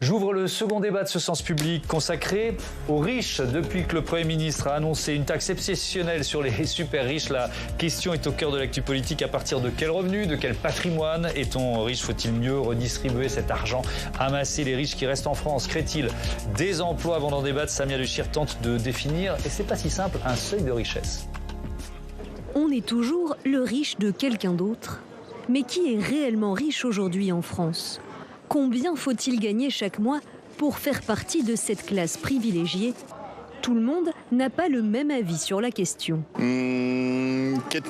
J'ouvre le second débat de ce sens public consacré aux riches. Depuis que le Premier ministre a annoncé une taxe exceptionnelle sur les super riches, la question est au cœur de l'actu politique. À partir de quel revenu, de quel patrimoine est-on riche? Faut-il mieux redistribuer cet argent amassé? Les riches qui restent en France créent-ils des emplois? Avant d'en débattre, Samia Lechir tente de définir, et c'est pas si simple, un seuil de richesse. On est toujours le riche de quelqu'un d'autre. Mais qui est réellement riche aujourd'hui en France? Combien faut-il gagner chaque mois pour faire partie de cette classe privilégiée? Tout le monde n'a pas le même avis sur la question. 4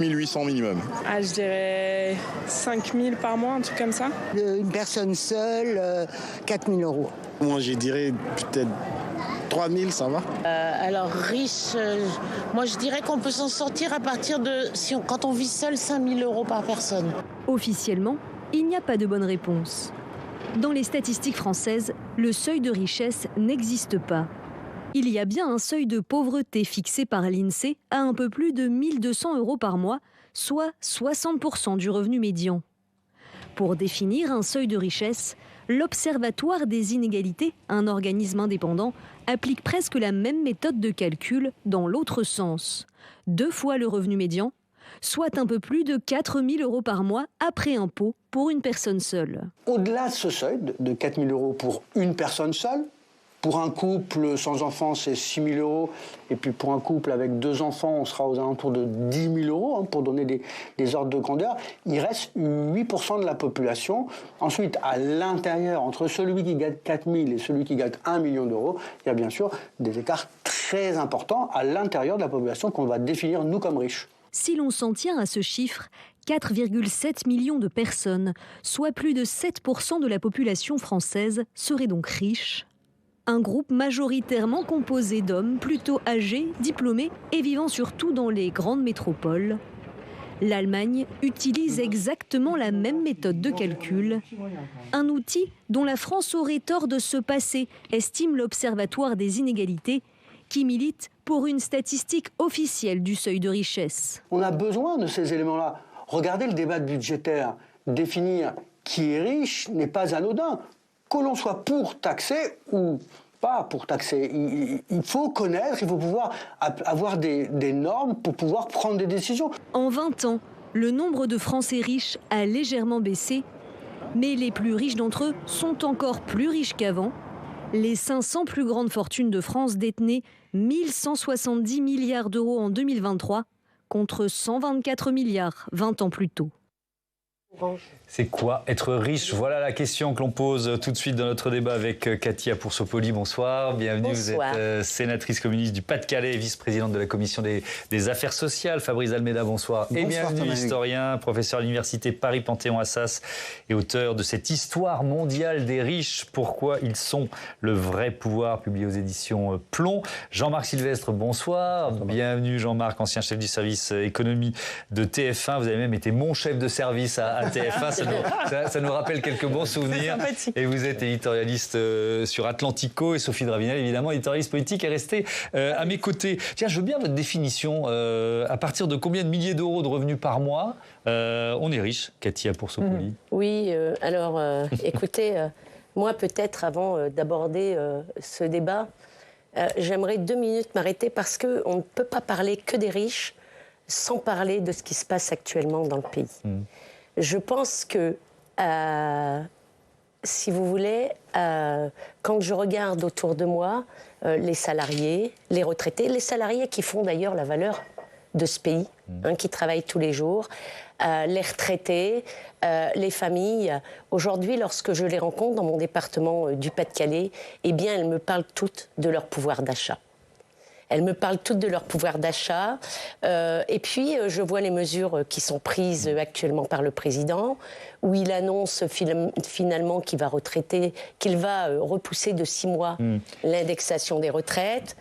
800 minimum. Ah, je dirais 5 000 par mois, un truc comme ça. Une personne seule, 4 000 euros. Moi, je dirais peut-être 3 000, ça va. Alors riche, moi je dirais qu'on peut s'en sortir à partir de, quand on vit seul, 5 000 euros par personne. Officiellement, il n'y a pas de bonne réponse. Dans les statistiques françaises, le seuil de richesse n'existe pas. Il y a bien un seuil de pauvreté fixé par l'INSEE à un peu plus de 1 200 euros par mois, soit 60% du revenu médian. Pour définir un seuil de richesse, l'Observatoire des inégalités, un organisme indépendant, applique presque la même méthode de calcul dans l'autre sens. 2 fois le revenu médian, soit un peu plus de 4 000 euros par mois après impôt pour une personne seule. Au-delà de ce seuil de 4 000 euros pour une personne seule, pour un couple sans enfants, c'est 6 000 euros. Et puis pour un couple avec 2 enfants, on sera aux alentours de 10 000 euros, pour donner des ordres de grandeur. Il reste 8% de la population. Ensuite, à l'intérieur, entre celui qui gagne 4 000 et celui qui gagne 1 million d'euros, il y a bien sûr des écarts très importants à l'intérieur de la population qu'on va définir, nous, comme riches. Si l'on s'en tient à ce chiffre, 4,7 millions de personnes, soit plus de 7% de la population française, seraient donc riches. Un groupe majoritairement composé d'hommes plutôt âgés, diplômés et vivant surtout dans les grandes métropoles. L'Allemagne utilise exactement la même méthode de calcul. Un outil dont la France aurait tort de se passer, estime l'Observatoire des inégalités, qui milite pour une statistique officielle du seuil de richesse. On a besoin de ces éléments-là. Regardez le débat budgétaire. Définir qui est riche n'est pas anodin. Que l'on soit pour taxer ou pas pour taxer, il faut connaître, il faut pouvoir avoir des normes pour pouvoir prendre des décisions. En 20 ans, le nombre de Français riches a légèrement baissé, mais les plus riches d'entre eux sont encore plus riches qu'avant. Les 500 plus grandes fortunes de France détenaient 1 170 milliards d'euros en 2023, contre 124 milliards 20 ans plus tôt. C'est quoi être riche? Voilà la question que l'on pose tout de suite dans notre débat avec Katia Poursopoli. Bonsoir, bienvenue. Bonsoir. Vous êtes sénatrice communiste du Pas-de-Calais, vice-présidente de la commission des affaires sociales. Fabrice Almeida, bonsoir. Bonsoir, et bienvenue, Thomas. historien, professeur à l'université Paris-Panthéon-Assas et auteur de cette histoire mondiale des riches. Pourquoi ils sont le vrai pouvoir, publié aux éditions Plomb. Jean-Marc Sylvestre, bonsoir. Bienvenue Jean-Marc, ancien chef du service économie de TF1. Vous avez même été mon chef de service à TF1. Ça nous rappelle quelques bons souvenirs. Et vous êtes éditorialiste sur Atlantico et Sophie Dravinel, évidemment, éditorialiste politique, est restée à mes côtés. Tiens, je veux bien votre définition. À partir de combien de milliers d'euros de revenus par mois on est riche, Katia Poursopoli? Oui, alors écoutez, moi peut-être avant d'aborder ce débat, j'aimerais 2 minutes m'arrêter parce qu'on ne peut pas parler que des riches sans parler de ce qui se passe actuellement dans le pays. Je pense que, si vous voulez, quand je regarde autour de moi les salariés, les retraités, les salariés qui font d'ailleurs la valeur de ce pays, qui travaillent tous les jours, les retraités, les familles. Aujourd'hui, lorsque je les rencontre dans mon département du Pas-de-Calais, eh bien, elles me parlent toutes de leur pouvoir d'achat. Elles me parlent toutes de leur pouvoir d'achat. Et puis, je vois les mesures qui sont prises actuellement par le président, où il annonce finalement qu'il va repousser de 6 mois l'indexation des retraites.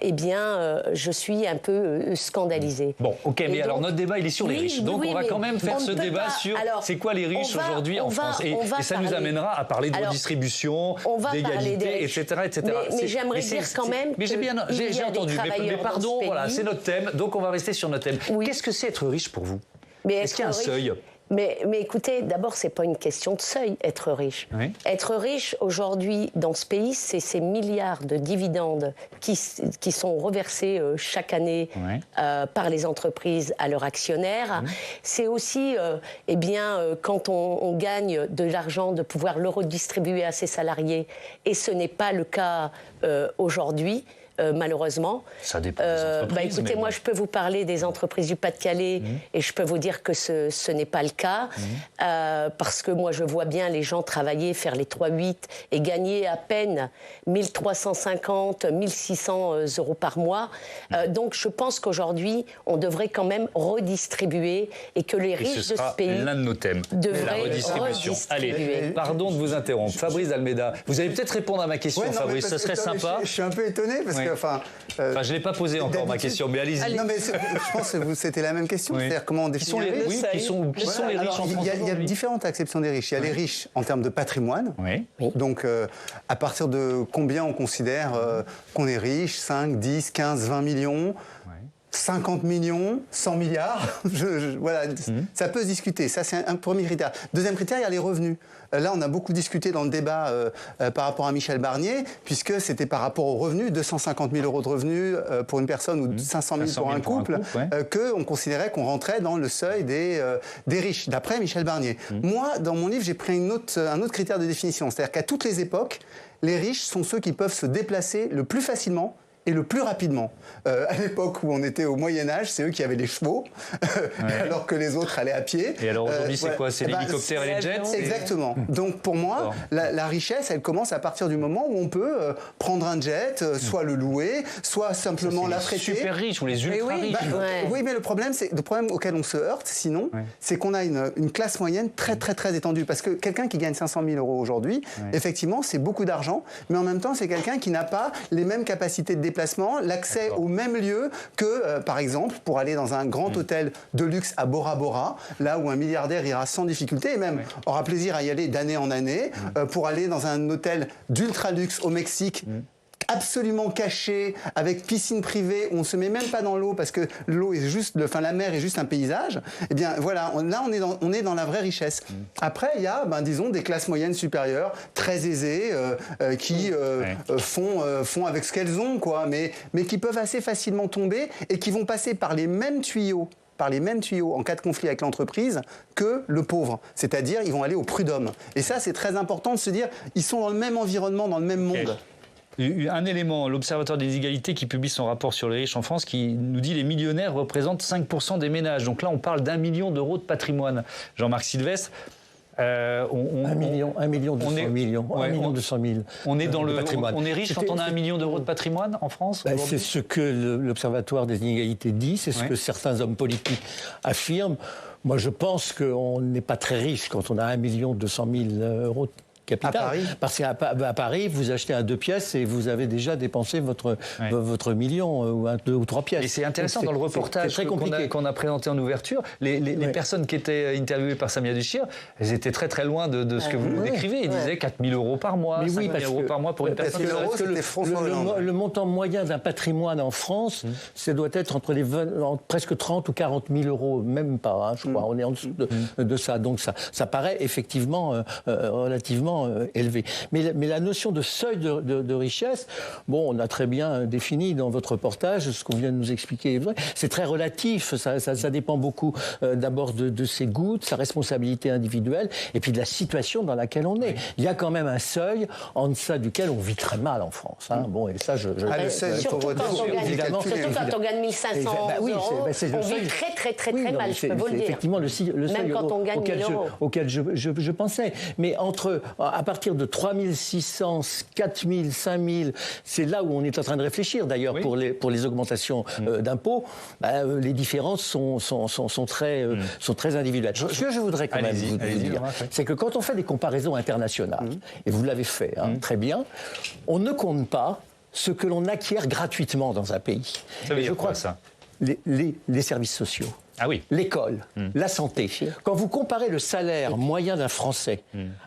Eh bien, je suis un peu scandalisée. Bon, ok, mais donc, alors notre débat, il est sur les riches. Donc, on va quand même faire ce débat sur c'est quoi les riches aujourd'hui en France. Et ça nous amènera à parler de redistribution, d'égalité, etc. Mais j'aimerais dire quand même mais j'ai entendu. Mais pardon, voilà, c'est notre thème. Donc, on va rester sur notre thème. Oui. Qu'est-ce que c'est être riche pour vous? Mais Est-ce qu'il y a un seuil? Mais écoutez, d'abord, c'est pas une question de seuil, être riche. Oui. Être riche, aujourd'hui, dans ce pays, c'est ces milliards de dividendes qui sont reversés chaque année par les entreprises à leurs actionnaires. C'est aussi, quand on gagne de l'argent, de pouvoir le redistribuer à ses salariés. Et ce n'est pas le cas aujourd'hui. Malheureusement. Ça dépend des entreprises. Écoutez, moi, je peux vous parler des entreprises du Pas-de-Calais et je peux vous dire que ce n'est pas le cas parce que moi, je vois bien les gens travailler, faire les 3-8 et gagner à peine 1 350, 1 600 euros par mois. Donc, je pense qu'aujourd'hui, on devrait quand même redistribuer et que les riches de ce pays l'un de nos thèmes, la redistribution. Allez, pardon de vous interrompre. Fabrice Almeida, vous allez peut-être répondre à ma question, Fabrice, ça serait sympa. Je suis un peu étonné parce que je ne l'ai pas posé encore ma question, mais allez-y. Non, mais je pense que c'était la même question. C'est-à-dire comment on définit les riches. Qui sont les riches en France? Il y a différentes acceptions des riches. Il y a les riches en termes de patrimoine. Donc, à partir de combien on considère qu'on est riche? 5, 10, 15, 20 millions 50 millions, 100 milliards, voilà, ça peut se discuter. Ça, c'est un premier critère. Deuxième critère, il y a les revenus. Là, on a beaucoup discuté dans le débat par rapport à Michel Barnier, puisque c'était par rapport aux revenus, 250 000 euros de revenus pour une personne ou 500 000 pour un couple, qu'on considérait qu'on rentrait dans le seuil des riches, d'après Michel Barnier. Moi, dans mon livre, j'ai pris un autre critère de définition. C'est-à-dire qu'à toutes les époques, les riches sont ceux qui peuvent se déplacer le plus facilement et le plus rapidement. À l'époque où on était au Moyen-Âge, c'est eux qui avaient les chevaux, alors que les autres allaient à pied. Et alors aujourd'hui, c'est quoi? C'est l'hélicoptère et les jets? Exactement. Donc pour moi, la richesse, elle commence à partir du moment où on peut prendre un jet, soit le louer, soit simplement l'affréter. Les super riches ou les ultra riches. Oui, mais le problème auquel on se heurte, sinon, c'est qu'on a une classe moyenne très, très, très étendue. Parce que quelqu'un qui gagne 500 000 euros aujourd'hui, effectivement, c'est beaucoup d'argent, mais en même temps, c'est quelqu'un qui n'a pas les mêmes capacités de déplacement, l'accès au même lieu que, par exemple, pour aller dans un grand hôtel de luxe à Bora Bora, là où un milliardaire ira sans difficulté et même aura plaisir à y aller d'année en année, pour aller dans un hôtel d'ultra luxe au Mexique, absolument caché, avec piscine privée, où on ne se met même pas dans l'eau parce que l'eau est juste, la mer est juste un paysage. Eh bien, voilà, là, on est dans la vraie richesse. Après, il y a, disons, des classes moyennes supérieures, très aisées, qui font avec ce qu'elles ont, quoi, mais qui peuvent assez facilement tomber et qui vont passer par les mêmes tuyaux en cas de conflit avec l'entreprise que le pauvre. C'est-à-dire, ils vont aller au prud'homme. Et ça, c'est très important de se dire, ils sont dans le même environnement, dans le même monde. Un élément, l'Observatoire des inégalités qui publie son rapport sur les riches en France, qui nous dit que les millionnaires représentent 5% des ménages. Donc là, on parle d'1 million d'euros de patrimoine. Jean-Marc Sylvestre, 1 million 200 000. On est dans le patrimoine. On est riche quand on a 1 million d'euros de patrimoine en France? C'est ce que l'Observatoire des inégalités dit, c'est ce que certains hommes politiques affirment. Moi, je pense qu'on n'est pas très riche quand on a 1 200 000 euros de capital. À Paris. Parce qu'à Paris, vous achetez un 2 pièces et vous avez déjà dépensé votre million ou un 2 ou 3 pièces. Et c'est intéressant dans le reportage qu'on a présenté en ouverture. Les personnes qui étaient interviewées par Samia Duchir, elles étaient très très loin de ce que vous nous décrivez. Ils disaient 4 000 euros par mois, 5 000 euros par mois pour une personne. Le montant moyen d'un patrimoine en France, ça doit être entre presque 30 ou 40 000 euros, même pas, je crois. On est en dessous de ça. Donc ça paraît effectivement relativement élevé. Mais la notion de seuil de richesse, on a très bien défini dans votre reportage ce qu'on vient de nous expliquer. C'est très relatif, ça dépend beaucoup d'abord de ses goûts, de sa responsabilité individuelle et puis de la situation dans laquelle on est. Il y a quand même un seuil en deçà duquel on vit très mal en France. Et ça, surtout quand on gagne 1 500 euros, on vit très très très très mal, je peux vous le dire. Effectivement, le seuil même quand on gagne 1 000 euros. Auquel je pensais. Mais à partir de 3 600, 4 000, 5 000, c'est là où on est en train de réfléchir d'ailleurs pour les augmentations d'impôts. Les différences sont très individuelles. Ce que je voudrais quand même vous dire, c'est que quand on fait des comparaisons internationales, et vous l'avez fait très bien, on ne compte pas ce que l'on acquiert gratuitement dans un pays. Ça veut dire quoi, ça ? Les services sociaux. Ah oui. L'école, la santé. Quand vous comparez le salaire moyen d'un Français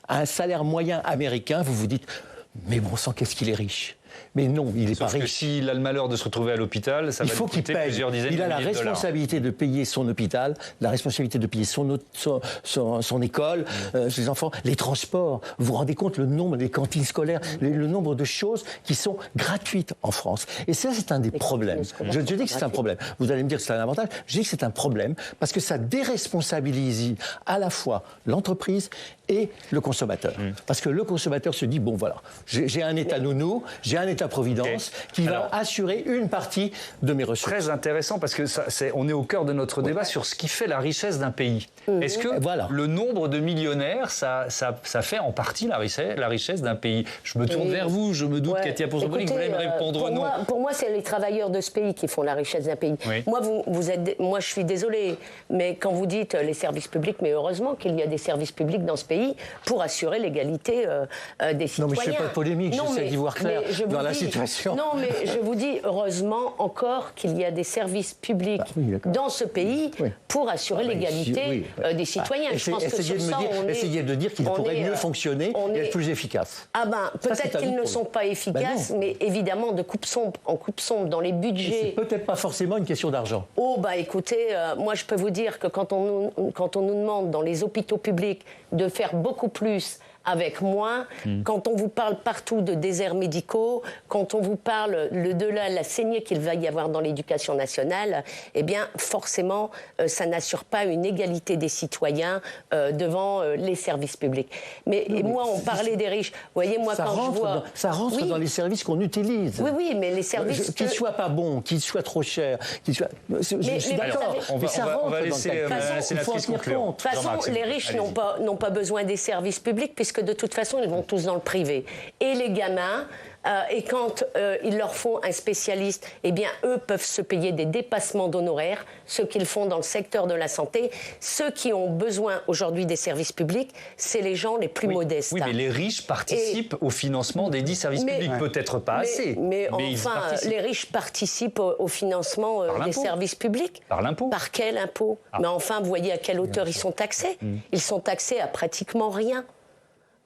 à un salaire moyen américain, vous vous dites « mais bon sang, qu'est-ce qu'il est riche !» Mais non, il n'est pas Sauf que riche. s'il a le malheur de se retrouver à l'hôpital, ça Il va faut lui qu'il coûter paye. plusieurs dizaines Il de a la milliers de dollars. responsabilité de payer son hôpital, la responsabilité de payer son école, ses enfants, les transports. Vous vous rendez compte le nombre des cantines scolaires, le nombre de choses qui sont gratuites en France. Et ça, c'est un des problèmes. Je dis que c'est un problème. Vous allez me dire que c'est un avantage. Je dis que c'est un problème parce que ça déresponsabilise à la fois l'entreprise et le consommateur. Parce que le consommateur se dit, bon voilà, j'ai un État nounou, j'ai un État-providence qui va assurer une partie de mes ressources. Très intéressant parce que on est au cœur de notre débat sur ce qui fait la richesse d'un pays. Est-ce que le nombre de millionnaires, ça fait en partie la richesse d'un pays? Je me tourne vers vous, je me doute, Katia Pozzoboli, que vous allez me répondre non. Pour moi, c'est les travailleurs de ce pays qui font la richesse d'un pays. Oui. Moi, je suis désolée, mais quand vous dites les services publics, mais heureusement qu'il y a des services publics dans ce pays pour assurer l'égalité des citoyens. Non, mais je ne fais pas de polémique, j'essaie d'y voir clair dans la situation. Non, mais je vous dis, heureusement encore qu'il y a des services publics dans ce pays pour assurer l'égalité des citoyens. Je pense que sur ça, essayez de dire qu'ils pourraient mieux fonctionner et être plus efficaces. Ah ben, peut-être qu'ils ne sont pas efficaces, mais évidemment, de coupe sombre en coupe sombre dans les budgets. C'est peut-être pas forcément une question d'argent. Oh, bah écoutez, moi je peux vous dire que quand on nous demande dans les hôpitaux publics de faire beaucoup plus avec moins, quand on vous parle partout de déserts médicaux, quand on vous parle de la saignée qu'il va y avoir dans l'éducation nationale, eh bien forcément ça n'assure pas une égalité des citoyens devant les services publics. Mais moi on parlait des riches, vous voyez moi quand je vois... Ça rentre dans les services qu'on utilise. Oui, mais les services... Qu'ils soient pas bons, qu'ils soient trop chers, qu'ils soient... Je suis d'accord, mais ça rentre dans le sénatrice conclure. De toute façon, les riches n'ont pas besoin des services publics puisque de toute façon, ils vont tous dans le privé. Et les gamins, et quand ils leur font un spécialiste, eh bien, eux peuvent se payer des dépassements d'honoraires, ce qu'ils font dans le secteur de la santé. Ceux qui ont besoin aujourd'hui des services publics, c'est les gens les plus modestes. Oui, mais les riches participent au financement des 10 services publics. Peut-être pas assez. Mais enfin, les riches participent au financement des services publics. Par l'impôt. Par quel impôt? Mais enfin, vous voyez à quelle hauteur ils sont taxés. Ils sont taxés à pratiquement rien.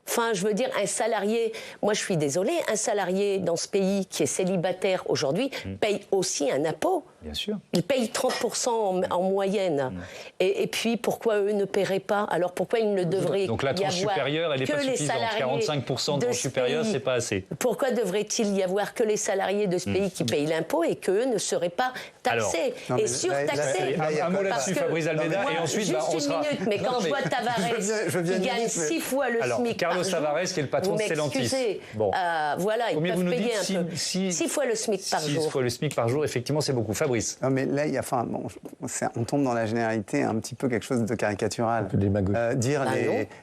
Enfin, je veux dire, un salarié, moi je suis désolée, un salarié dans ce pays qui est célibataire aujourd'hui paye aussi un impôt. Bien sûr. Ils payent 30% en moyenne. Et puis, pourquoi eux ne paieraient pas? Alors, pourquoi ils ne devraient Donc la tranche supérieure, elle n'est pas suffisante. 45% de tranche supérieure, c'est pas assez. Pourquoi devrait-il y avoir que les salariés de ce pays qui payent l'impôt et qu'eux ne seraient pas taxés et surtaxés? Un mot là-dessus, Fabrice Almeida, et ensuite, on sera... Juste une minute, mais quand je vois Tavares qui gagne 6 fois le SMIC Carlos Tavares, qui est le patron de Stellantis. Bon. Voilà, ils peuvent payer un peu. 6 fois le SMIC par jour. 6 fois le SMIC par jour, effectivement, c'est beaucoup. Fabrice. Non, mais là, on tombe dans la généralité, un petit peu quelque chose de caricatural. Un peu démagogique. Dire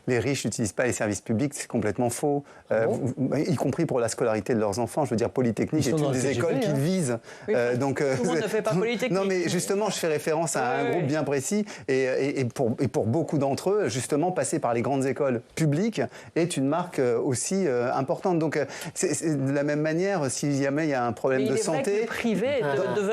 les riches n'utilisent pas les services publics, c'est complètement faux. Y compris pour la scolarité de leurs enfants. Je veux dire, Polytechnique et toutes les écoles qu'ils visent. Oui, tout le monde ne fait pas Polytechnique. Non, mais justement, je fais référence à un groupe bien précis. Et pour beaucoup d'entre eux, justement, passer par les grandes écoles publiques est une marque aussi importante. Donc, c'est de la même manière, si jamais il y a un problème de santé... Mais le privé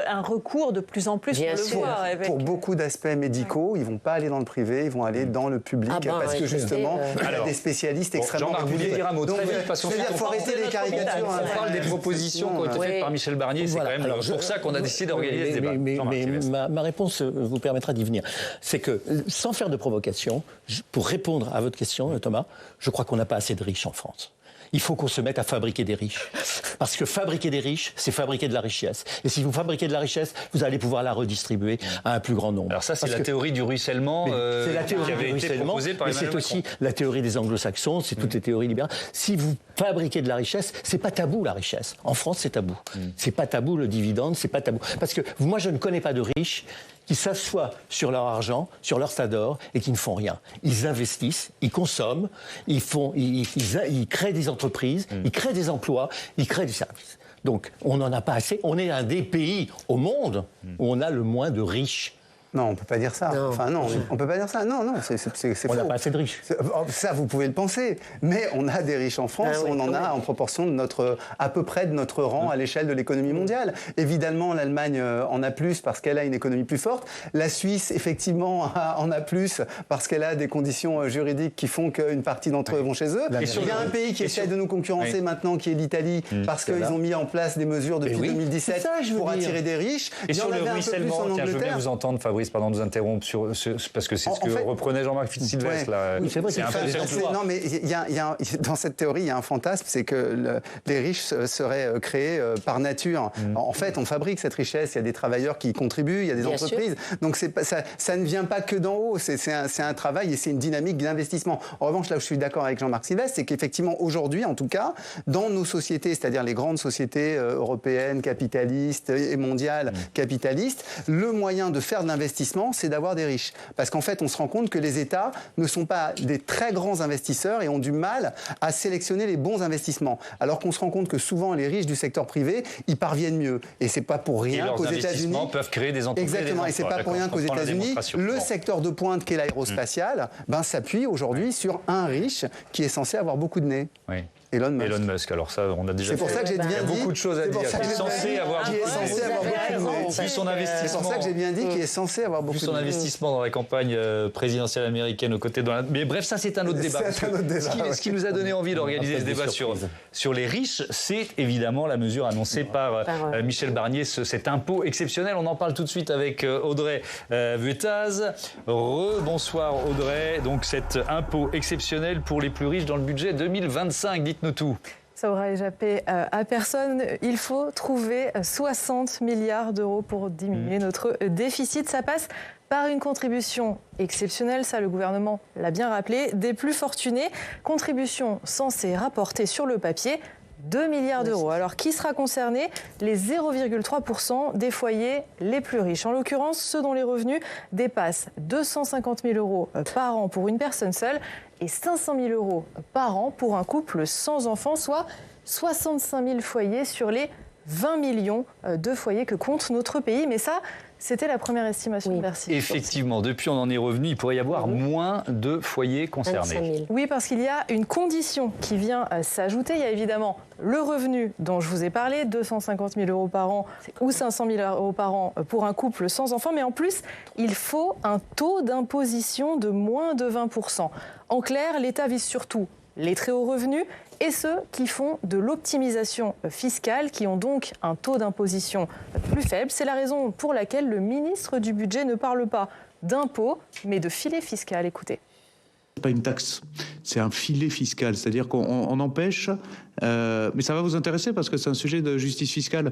un recours de plus en plus, on le voit. Pour beaucoup d'aspects médicaux, ils ne vont pas aller dans le privé, ils vont aller dans le public, parce que justement, il y a des spécialistes extrêmement... Jean-Marc, vous vouliez dire un mot très vite, parce qu'il faut arrêter les caricatures. On parle des propositions qui ont été faites par Michel Barnier, c'est quand même pour ça qu'on a décidé d'organiser ce débat. Mais ma réponse vous permettra d'y venir. C'est que, sans faire de provocation, pour répondre à votre question, Thomas, je crois qu'on n'a pas assez de riches en France. Il faut qu'on se mette à fabriquer des riches. Parce que fabriquer des riches, c'est fabriquer de la richesse. Et si vous fabriquez de la richesse, vous allez pouvoir la redistribuer à un plus grand nombre. Alors ça, c'est la théorie du ruissellement c'est la théorie qui avait du été ruissellement, proposée par Emmanuel Macron. C'est aussi la théorie des anglo-saxons, c'est toutes les théories libérales. Si vous fabriquez de la richesse, c'est pas tabou la richesse. En France, c'est tabou. C'est pas tabou le dividende, c'est pas tabou. Parce que moi, je ne connais pas de riches qui s'assoient sur leur argent, sur leur tas d'or, et qui ne font rien. Ils investissent, ils consomment, ils créent des entreprises, ils créent des emplois, ils créent des services. Donc, on n'en a pas assez. On est un des pays au monde où on a le moins de riches. Non, on ne peut pas dire ça. Non. Enfin, non, on ne peut pas dire ça. Non, c'est faux. On n'a pas assez de riches. Ça, vous pouvez le penser. Mais on a des riches en France, on en a en proportion de à peu près de notre rang à l'échelle de l'économie mondiale. Évidemment, l'Allemagne en a plus parce qu'elle a une économie plus forte. La Suisse, effectivement, en a plus parce qu'elle a des conditions juridiques qui font qu'une partie d'entre eux vont chez eux. Il y a un pays qui essaie de nous concurrencer maintenant, qui est l'Italie, parce qu'ils ont mis en place des mesures depuis 2017 pour attirer des riches. Et sur le ruissellement, je veux bien vous entendre, Fabrice, pardon de vous interrompre, parce que c'est ce que reprenait Jean-Marc Sylvestre. Là. Oui, c'est vrai, non, mais dans cette théorie, il y a un fantasme, c'est que les riches seraient créés par nature. En fait, on fabrique cette richesse, il y a des travailleurs qui y contribuent, il y a des entreprises. Donc ça ne vient pas que d'en haut, c'est un travail et c'est une dynamique d'investissement. En revanche, là où je suis d'accord avec Jean-Marc Sylvestre, c'est qu'effectivement, aujourd'hui, en tout cas, dans nos sociétés, c'est-à-dire les grandes sociétés européennes, capitalistes et mondiales capitalistes, le moyen de faire de l'investissement, c'est d'avoir des riches. Parce qu'en fait, on se rend compte que les États ne sont pas des très grands investisseurs et ont du mal à sélectionner les bons investissements. Alors qu'on se rend compte que souvent, les riches du secteur privé, ils parviennent mieux. Et c'est pas pour rien qu'aux États-Unis... investissements peuvent créer des entreprises. Exactement, et c'est pas pour rien qu'aux États-Unis, le secteur de pointe qu'est l'aérospatial, s'appuie aujourd'hui sur un riche qui est censé avoir beaucoup de nez. Oui. Elon Musk. Alors ça, on a déjà. C'est pour ça que j'ai bien dit. Il y a beaucoup de choses à dire. Qui est censé avoir beaucoup de vu son investissement. C'est pour ça que j'ai bien dit qu'il est censé avoir beaucoup de vu son investissement dans la campagne présidentielle américaine aux côtés de Mais bref, ça c'est un autre débat. Ce qui nous a donné envie d'organiser ce débat sur les riches, c'est évidemment la mesure annoncée par Michel Barnier, cet impôt exceptionnel. On en parle tout de suite avec Audrey Vuettaz. Bonsoir Audrey. Donc cet impôt exceptionnel pour les plus riches dans le budget 2025. Dites-nous tout. Ça aura échappé à personne. Il faut trouver 60 milliards d'euros pour diminuer notre déficit. Ça passe par une contribution exceptionnelle, ça le gouvernement l'a bien rappelé, des plus fortunés. Contribution censée rapporter sur le papier 2 milliards d'euros. Alors, qui sera concerné? Les 0,3% des foyers les plus riches. En l'occurrence, ceux dont les revenus dépassent 250 000 euros par an pour une personne seule et 500 000 euros par an pour un couple sans enfants, soit 65 000 foyers sur les 20 millions de foyers que compte notre pays. Mais ça, c'était la première estimation de Bercy. Effectivement, depuis on en est revenu, il pourrait y avoir moins de foyers concernés. Oui, parce qu'il y a une condition qui vient s'ajouter. Il y a évidemment le revenu dont je vous ai parlé, 250 000 euros par an ou 500 000 euros par an pour un couple sans enfant. Mais en plus, il faut un taux d'imposition de moins de 20%. En clair, l'État vise surtout les très hauts revenus et ceux qui font de l'optimisation fiscale, qui ont donc un taux d'imposition plus faible. C'est la raison pour laquelle le ministre du Budget ne parle pas d'impôt, mais de filet fiscal. Écoutez. Ce n'est pas une taxe, c'est un filet fiscal, c'est-à-dire qu'on empêche, mais ça va vous intéresser parce que c'est un sujet de justice fiscale.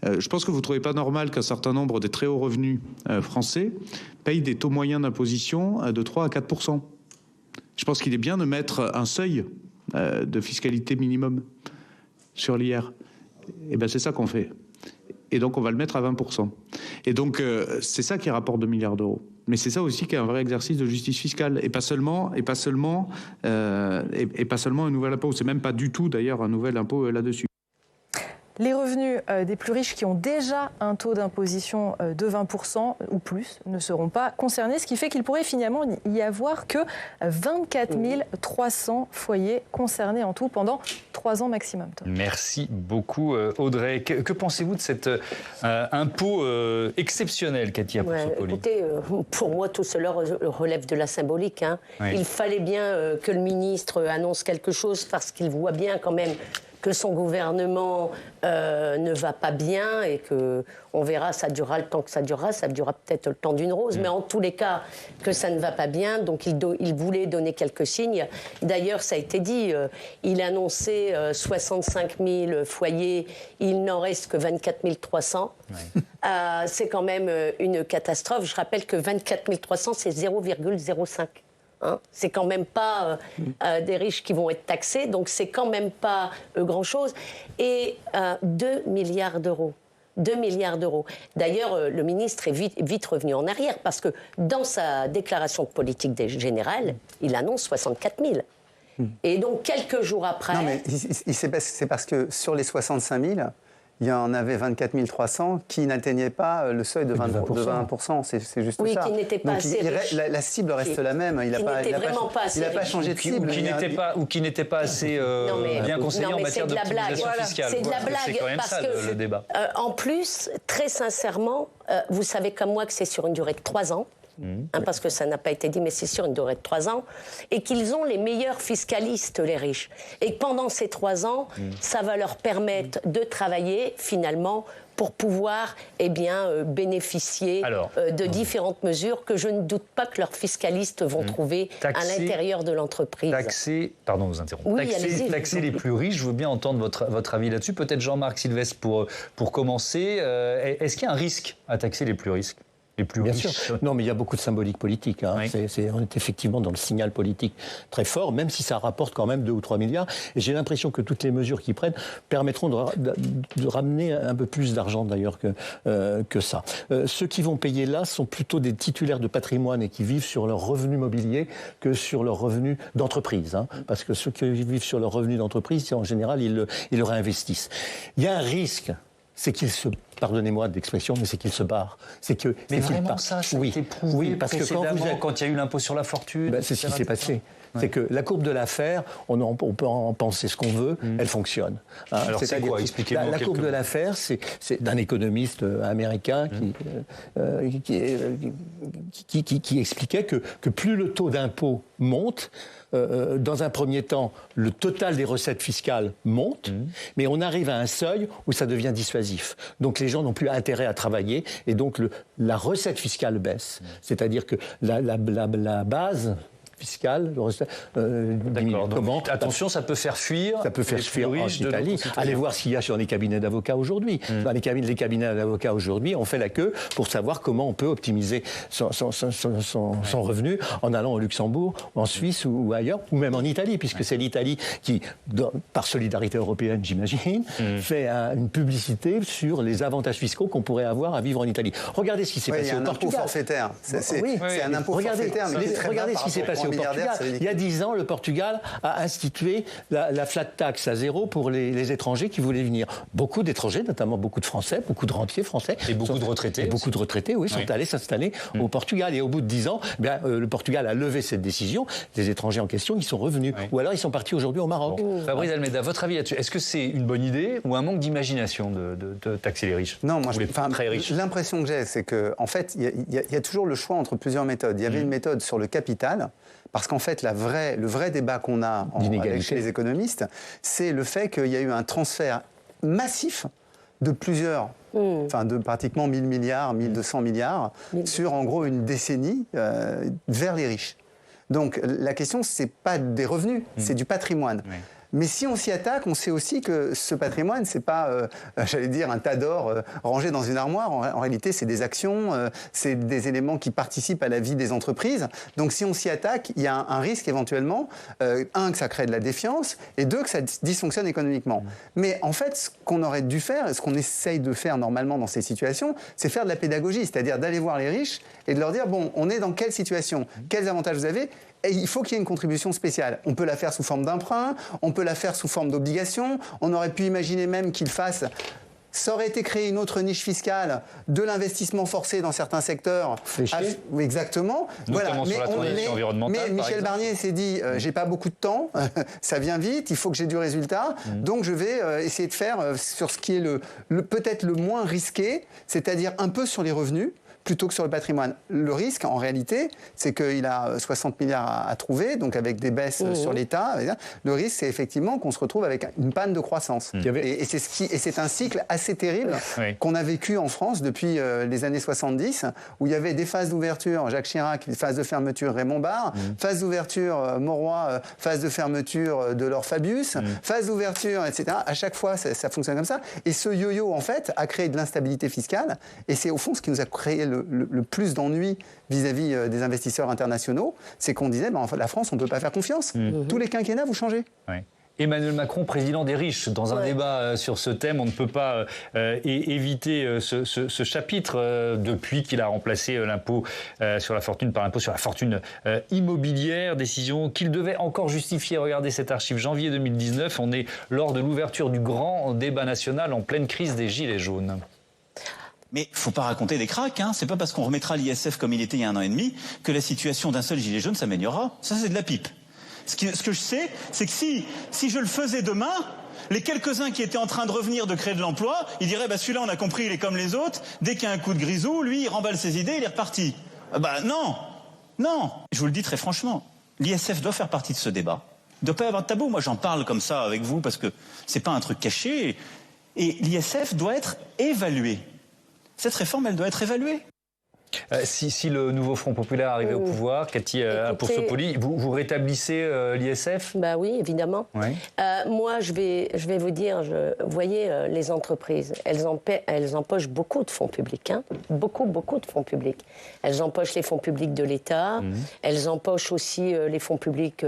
Je pense que vous ne trouvez pas normal qu'un certain nombre des très hauts revenus français payent des taux moyens d'imposition de 3 à 4%. Je pense qu'il est bien de mettre un seuil de fiscalité minimum sur l'IR. Et bien c'est ça qu'on fait. Et donc on va le mettre à 20%. Et donc c'est ça qui rapporte 2 milliards d'euros. Mais c'est ça aussi qui est un vrai exercice de justice fiscale. Et pas seulement un nouvel impôt. C'est même pas du tout d'ailleurs un nouvel impôt là-dessus. Les revenus des plus riches qui ont déjà un taux d'imposition de 20% ou plus ne seront pas concernés, ce qui fait qu'il pourrait finalement y avoir que 24 300 foyers concernés en tout pendant 3 ans maximum. Merci beaucoup Audrey. Que pensez-vous de cet impôt exceptionnel, Katia Poussopoli? Écoutez, pour moi tout cela relève de la symbolique. Oui. Il fallait bien que le ministre annonce quelque chose parce qu'il voit bien quand même que son gouvernement ne va pas bien et qu'on verra, ça durera le temps que ça durera peut-être le temps d'une rose, mais en tous les cas, que ça ne va pas bien, donc il voulait donner quelques signes. D'ailleurs, ça a été dit, il a annoncé 65 000 foyers, il n'en reste que 24 300. Ouais. C'est quand même une catastrophe. Je rappelle que 24 300, c'est 0,05. C'est quand même pas des riches qui vont être taxés, donc c'est quand même pas grand-chose. Et 2 milliards d'euros. 2 milliards d'euros. D'ailleurs, le ministre est vite revenu en arrière, parce que dans sa déclaration de politique générale, il annonce 64 000. Et donc, quelques jours après... Non, mais c'est parce que sur les 65 000... il y en avait 24 300 qui n'atteignaient pas le seuil de 20%. C'est juste oui, ça. Qui n'étaient pas assez riches. La cible reste la même. Il n'a pas changé de cible. Ou qui n'était pas assez bien conseillé en matière d'optimisation fiscale. C'est de la blague. C'est quand même ça le débat. En plus, très sincèrement, vous savez comme moi que c'est sur une durée de 3 ans. Parce que ça n'a pas été dit, mais c'est sur une durée de 3 ans, et qu'ils ont les meilleurs fiscalistes, les riches. Et que pendant ces 3 ans, ça va leur permettre de travailler, finalement, pour pouvoir bénéficier de différentes mesures que je ne doute pas que leurs fiscalistes vont trouver à l'intérieur de l'entreprise. Pardon de vous interrompre. Oui, taxer les plus riches, je veux bien entendre votre avis là-dessus. Peut-être Jean-Marc Sylvestre pour commencer. Est-ce qu'il y a un risque à taxer les plus riches ? Bien sûr. Non, mais il y a beaucoup de symbolique politique. Hein. Oui. On est effectivement dans le signal politique très fort, même si ça rapporte quand même 2 ou 3 milliards. Et j'ai l'impression que toutes les mesures qu'ils prennent permettront de ramener un peu plus d'argent d'ailleurs que ça. Ceux qui vont payer là sont plutôt des titulaires de patrimoine et qui vivent sur leurs revenus mobiliers que sur leurs revenus d'entreprise. Hein. Parce que ceux qui vivent sur leurs revenus d'entreprise, en général, ils le réinvestissent. Il y a un risque. C'est qu'il se, pardonnez-moi d'expression, mais c'est qu'il se barre. Mais vraiment ça a été prouvé. Oui, parce que quand il y a eu l'impôt sur la fortune, c'est ce qui s'est passé. C'est que la courbe de l'affaire, on peut en penser ce qu'on veut, elle fonctionne. Hein. Alors c'est quoi ? Expliquez-moi. La courbe de l'affaire, c'est d'un économiste américain qui expliquait que plus le taux d'impôt monte, dans un premier temps, le total des recettes fiscales monte, mais on arrive à un seuil où ça devient dissuasif. Donc les gens n'ont plus intérêt à travailler et donc la recette fiscale baisse. C'est-à-dire que la base fiscale, D'accord. Donc, attention, ça peut faire fuir. Ça peut faire fuir en Italie. Allez voir ce qu'il y a sur les cabinets d'avocats aujourd'hui. Dans les cabinets d'avocats aujourd'hui, on fait la queue pour savoir comment on peut optimiser son revenu en allant au Luxembourg, en Suisse ou ailleurs, ou même en Italie, puisque c'est l'Italie qui, par solidarité européenne, j'imagine, fait une publicité sur les avantages fiscaux qu'on pourrait avoir à vivre en Italie. Regardez ce qui s'est passé au Portugal. C'est un impôt forfaitaire. Regardez ce qui s'est passé au Portugal. Il y a 10 ans, le Portugal a institué la flat tax à 0 pour les étrangers qui voulaient venir. Beaucoup d'étrangers, notamment beaucoup de Français, beaucoup de rentiers français. Et beaucoup de retraités. Beaucoup de retraités, oui, sont allés s'installer au Portugal. Et au bout de 10 ans, le Portugal a levé cette décision. Les étrangers en question, ils sont revenus. Ou alors, ils sont partis aujourd'hui au Maroc. Fabrice Almeida, votre avis là-dessus, est-ce que c'est une bonne idée ou un manque d'imagination de taxer les riches ? Non, moi, très riches. L'impression que j'ai, c'est qu'en fait, il y a toujours le choix entre plusieurs méthodes. Il y avait une méthode sur le capital. Parce qu'en fait, le vrai débat qu'on a chez les économistes, c'est le fait qu'il y a eu un transfert massif de de pratiquement 1000 milliards, 1200 milliards, sur en gros une décennie vers les riches. Donc la question, c'est pas des revenus, c'est du patrimoine. Oui. Mais si on s'y attaque, on sait aussi que ce patrimoine, c'est pas, j'allais dire, un tas d'or rangé dans une armoire. En réalité, c'est des actions, c'est des éléments qui participent à la vie des entreprises. Donc, si on s'y attaque, il y a un risque éventuellement, que ça crée de la défiance, et 2, que ça dysfonctionne économiquement. Mais en fait, ce qu'on aurait dû faire, et ce qu'on essaye de faire normalement dans ces situations, c'est faire de la pédagogie, c'est-à-dire d'aller voir les riches et de leur dire, bon, on est dans quelle situation, quels avantages vous avez ? Et il faut qu'il y ait une contribution spéciale. On peut la faire sous forme d'emprunt, on peut la faire sous forme d'obligation. On aurait pu imaginer même qu'il fasse... Ça aurait été créé une autre niche fiscale de l'investissement forcé dans certains secteurs. Oui, exactement. Notamment sur la transition environnementale. Mais Michel Barnier s'est dit, j'ai pas beaucoup de temps, ça vient vite, il faut que j'ai du résultat. Donc je vais essayer de faire sur ce qui est peut-être le moins risqué, c'est-à-dire un peu sur les revenus, plutôt que sur le patrimoine. Le risque, en réalité, c'est qu'il a 60 milliards à trouver, donc avec des baisses sur l'État. Le risque, c'est effectivement qu'on se retrouve avec une panne de croissance. Et c'est un cycle assez terrible qu'on a vécu en France depuis les années 70, où il y avait des phases d'ouverture, Jacques Chirac, phase de fermeture Raymond Barre, phase d'ouverture Mauroy, phase de fermeture de Laure Fabius, phase d'ouverture, etc. À chaque fois, ça fonctionne comme ça. Et ce yo-yo, en fait, a créé de l'instabilité fiscale, et c'est au fond ce qui nous a créé le plus d'ennuis vis-à-vis des investisseurs internationaux, c'est qu'on disait, la France, on ne peut pas faire confiance. Tous les quinquennats, vous changez. Oui. Emmanuel Macron, président des riches. Dans un débat sur ce thème, on ne peut pas éviter ce chapitre depuis qu'il a remplacé l'impôt sur la fortune par l'impôt sur la fortune immobilière. Décision qu'il devait encore justifier. Regardez cette archive, janvier 2019. On est lors de l'ouverture du grand débat national en pleine crise des Gilets jaunes. Mais faut pas raconter des cracks, hein. C'est pas parce qu'on remettra l'ISF comme il était il y a 1 an et demi que la situation d'un seul gilet jaune s'améliorera. Ça, c'est de la pipe. Ce que je sais, c'est que si je le faisais demain, les quelques-uns qui étaient en train de revenir de créer de l'emploi, ils diraient, bah, celui-là, on a compris, il est comme les autres. Dès qu'il y a un coup de grisou, lui, il remballe ses idées, il est reparti. Bah, non. Je vous le dis très franchement. L'ISF doit faire partie de ce débat. Il ne doit pas y avoir de tabou. Moi, j'en parle comme ça avec vous parce que c'est pas un truc caché. Et l'ISF doit être évalué. Cette réforme, elle doit être évaluée. Si le nouveau Front populaire arrivait au pouvoir, Cathy Poursopoli, vous rétablissez l'ISF ? Bah oui, évidemment. Oui. Moi, je vais vous dire, vous voyez, les entreprises, elles empochent beaucoup de fonds publics, hein, beaucoup de fonds publics. Elles empochent les fonds publics de l'État, elles empochent aussi les fonds publics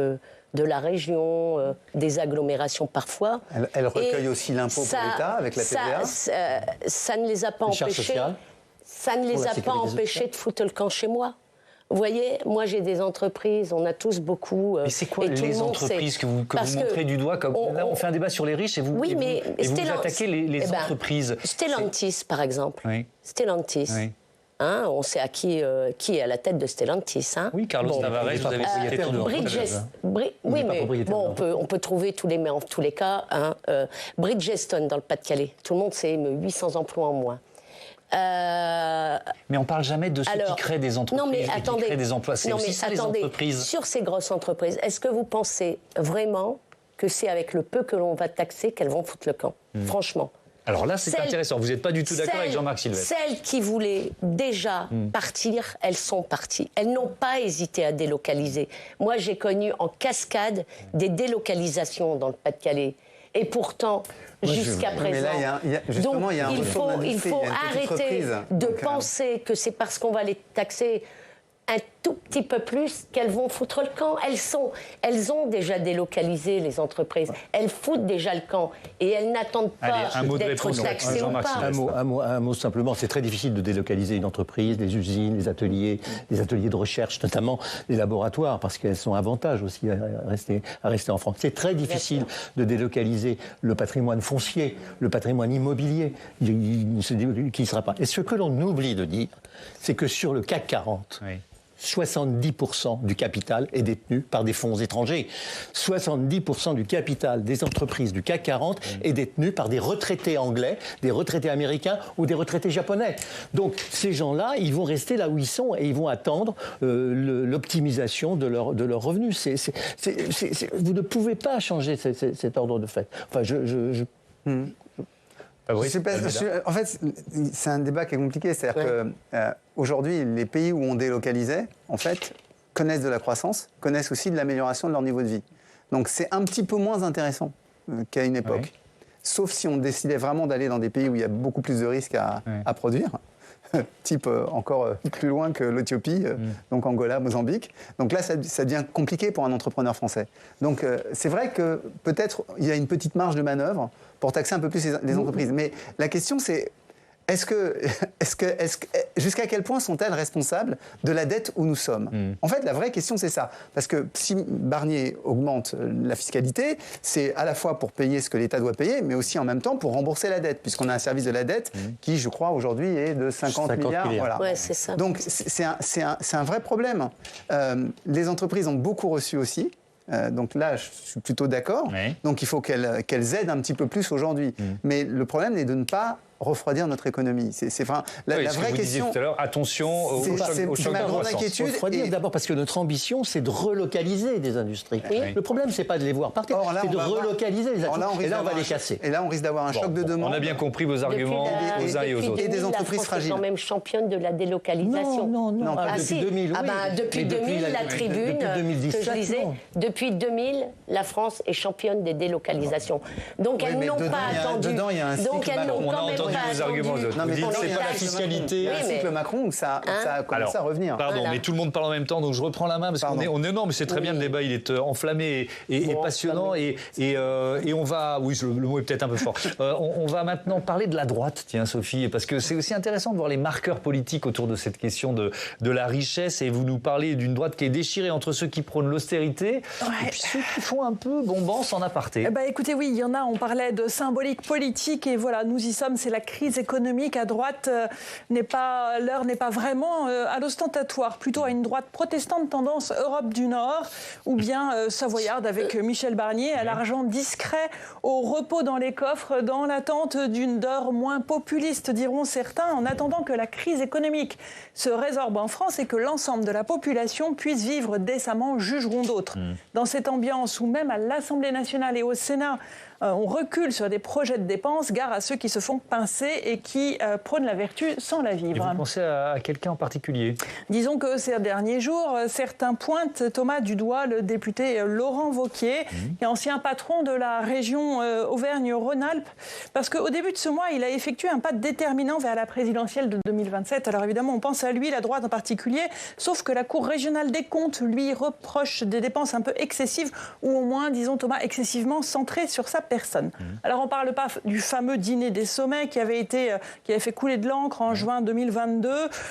de la région, des agglomérations parfois. Elle recueille aussi l'impôt pour l'État avec la TVA. Ça ne les a pas empêchés. Ça ne les a pas empêchés de foutre le camp chez moi. Vous voyez, moi j'ai des entreprises, on a tous beaucoup. Mais c'est quoi les entreprises que vous montrez du doigt comme là, on fait un débat sur les riches et vous, vous attaquez les entreprises. Stellantis, par exemple. Oui. Stellantis. Oui. Hein, on sait qui est à la tête de Stellantis. Hein. Oui, Carlos Tavares, vous avez cité oui, mais bon, on peut trouver tous les, mais en tous les cas, hein, Bridgestone dans le Pas-de-Calais. Tout le monde sait 800 emplois en moins. Mais on ne parle jamais de ceux qui créent des entreprises qui créent des emplois. C'est aussi ça, les entreprises. Sur ces grosses entreprises, est-ce que vous pensez vraiment que c'est avec le peu que l'on va taxer qu'elles vont foutre le camp ? Franchement. Alors là, c'est intéressant. Vous n'êtes pas du tout d'accord avec Jean-Marc Sylvestre. Celles qui voulaient déjà partir, elles sont parties. Elles n'ont pas hésité à délocaliser. Moi, j'ai connu en cascade des délocalisations dans le Pas-de-Calais. Et pourtant, jusqu'à présent, il faut arrêter de penser que c'est parce qu'on va les taxer un tout petit peu plus qu'elles vont foutre le camp. Elles ont déjà délocalisé les entreprises. Elles foutent déjà le camp. Et elles n'attendent pas d'être taxées ou pas. Un mot simplement. C'est très difficile de délocaliser une entreprise, les usines, les ateliers de recherche, notamment les laboratoires, parce qu'elles sont avantages aussi à rester en France. C'est très difficile de délocaliser le patrimoine foncier, le patrimoine immobilier, qui ne sera pas. Et ce que l'on oublie de dire, c'est que sur le CAC 40, 70% du capital est détenu par des fonds étrangers. 70% du capital des entreprises du CAC 40 est détenu par des retraités anglais, des retraités américains ou des retraités japonais. Donc ces gens-là, ils vont rester là où ils sont et ils vont attendre l'optimisation de leurs revenus. Vous ne pouvez pas changer cet ordre de fait. Enfin, en fait, c'est un débat qui est compliqué. C'est-à-dire qu'aujourd'hui, les pays où on délocalisait, en fait, connaissent de la croissance, connaissent aussi de l'amélioration de leur niveau de vie. Donc c'est un petit peu moins intéressant qu'à une époque. Oui. Sauf si on décidait vraiment d'aller dans des pays où il y a beaucoup plus de risques à produire. Type encore plus loin que l'Éthiopie, donc Angola, Mozambique. Donc là, ça devient compliqué pour un entrepreneur français. Donc c'est vrai que peut-être il y a une petite marge de manœuvre pour taxer un peu plus les entreprises. Mais la question, c'est jusqu'à quel point sont-elles responsables de la dette où nous sommes ? En fait, la vraie question, c'est ça. Parce que si Barnier augmente la fiscalité, c'est à la fois pour payer ce que l'État doit payer, mais aussi en même temps pour rembourser la dette, puisqu'on a un service de la dette qui, je crois, aujourd'hui est de 50 milliards. Voilà. Ouais, c'est ça. Donc, c'est un vrai problème. Les entreprises ont beaucoup reçu aussi. Donc là, je suis plutôt d'accord. Oui. Donc il faut qu'elles aident un petit peu plus aujourd'hui. Mais le problème est de ne pas refroidir notre économie. C'est vraiment la vraie question. Tout à l'heure, attention au choc ma grande inquiétude. Refroidir d'abord parce que notre ambition, c'est de relocaliser des industries. Oui. Le problème, c'est pas de les voir partir, c'est de relocaliser les industries. Et là, on va les casser. Et là, on risque d'avoir un choc de demande. On a bien compris vos arguments aux uns et aux autres. Et des entreprises fragiles. La France est quand même championne de la délocalisation. Non. Depuis 2000, oui. Depuis 2000, la Tribune, que je lisais, depuis 2000, la France est championne des délocalisations. Donc elles n'ont pas attendu. Dedans, il y a un cycle. On a entendu entendu vos arguments. Non, mais vous dites c'est pas la fiscalité. Il y a un cycle Macron où ça a commencé à revenir. Pardon, Voilà. mais tout le monde parle en même temps, donc je reprends la main parce qu'on est non, mais c'est très bien, le débat, il est enflammé et passionnant et on va, oui, le mot est peut-être un peu fort. On va maintenant parler de la droite, tiens Sophie, parce que c'est aussi intéressant de voir les marqueurs politiques autour de cette question de la richesse, et vous nous parlez d'une droite qui est déchirée entre ceux qui prônent l'austérité et puis ceux qui font un peu bombance en aparté. Écoutez, oui, il y en a, on parlait de symbolique politique et voilà, nous y sommes, c'est la crise économique. À droite, l'heure n'est pas vraiment à l'ostentatoire, plutôt à une droite protestante tendance Europe du Nord ou bien savoyarde avec Michel Barnier, à l'argent discret, au repos dans les coffres, dans l'attente d'une d'or moins populiste, diront certains, en attendant que la crise économique se résorbe en France et que l'ensemble de la population puisse vivre décemment, jugeront d'autres. Dans cette ambiance où même à l'Assemblée nationale et au Sénat, on recule sur des projets de dépenses, gare à ceux qui se font pincer et qui prônent la vertu sans la vivre. Et vous pensez à quelqu'un en particulier? Disons que ces derniers jours, certains pointent, Thomas, du doigt le député Laurent Wauquiez, qui est ancien patron de la région Auvergne-Rhône-Alpes, parce qu'au début de ce mois, il a effectué un pas déterminant vers la présidentielle de 2027. Alors évidemment, on pense à lui, la droite en particulier, sauf que la Cour régionale des comptes lui reproche des dépenses un peu excessives, ou au moins, disons Thomas, excessivement centrées sur sa personne. Alors on ne parle pas du fameux dîner des sommets qui avait fait couler de l'encre en juin 2022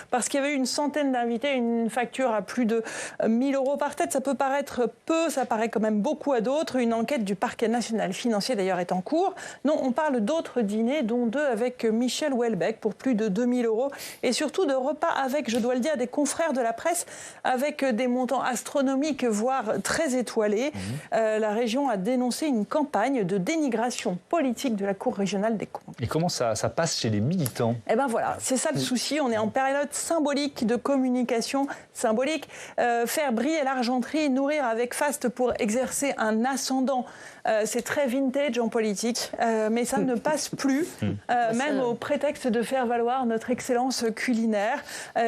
parce qu'il y avait eu une centaine d'invités, une facture à plus de 1 000 € par tête. Ça peut paraître peu, ça paraît quand même beaucoup à d'autres. Une enquête du parquet national financier d'ailleurs est en cours. Non, on parle d'autres dîners, dont 2 avec Michel Houellebecq pour plus de 2 000 € et surtout de repas avec, je dois le dire, des confrères de la presse avec des montants astronomiques, voire très étoilés. La région a dénoncé une campagne de dénigration politique de la Cour régionale des comptes. Et comment ça passe chez les militants? Eh bien voilà, c'est ça le souci. On est en période symbolique de communication symbolique. Faire briller l'argenterie, nourrir avec faste pour exercer un ascendant, c'est très vintage en politique, mais ça ne passe plus, même au prétexte de faire valoir notre excellence culinaire.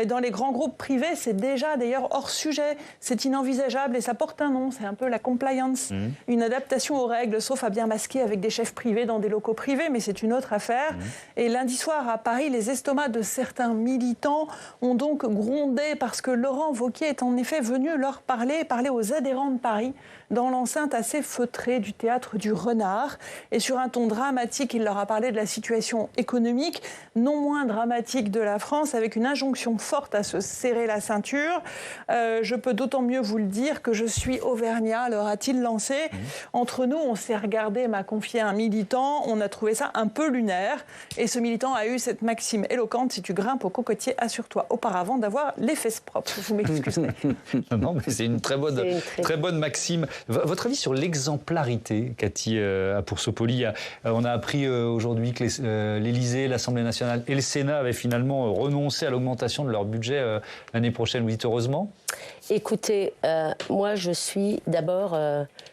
Dans les grands groupes privés, c'est déjà d'ailleurs hors sujet, c'est inenvisageable et ça porte un nom, c'est un peu la compliance, une adaptation aux règles, sauf à bien masquer avec des chefs privés dans des locaux privés, mais c'est une autre affaire. Et lundi soir à Paris, les estomacs de certains militants ont donc grondé parce que Laurent Wauquiez est en effet venu leur parler aux adhérents de Paris dans l'enceinte assez feutrée du théâtre du Renard. Et sur un ton dramatique, il leur a parlé de la situation économique, non moins dramatique de la France, avec une injonction forte à se serrer la ceinture. Je peux d'autant mieux vous le dire que je suis auvergnat, leur a-t-il lancé. Entre nous, on s'est regardé, m'a confié un militant, on a trouvé ça un peu lunaire. Et ce militant a eu cette maxime éloquente: si tu grimpes au cocotier, assure-toi auparavant d'avoir les fesses propres. Vous m'excuserez. Non, mais c'est une très bonne maxime. Votre avis sur l'exemplarité, Cathy Poursopoli? On a appris aujourd'hui que l'Élysée, l'Assemblée nationale et le Sénat avaient finalement renoncé à l'augmentation de leur budget l'année prochaine. Vous dites heureusement? Écoutez, moi je suis d'abord...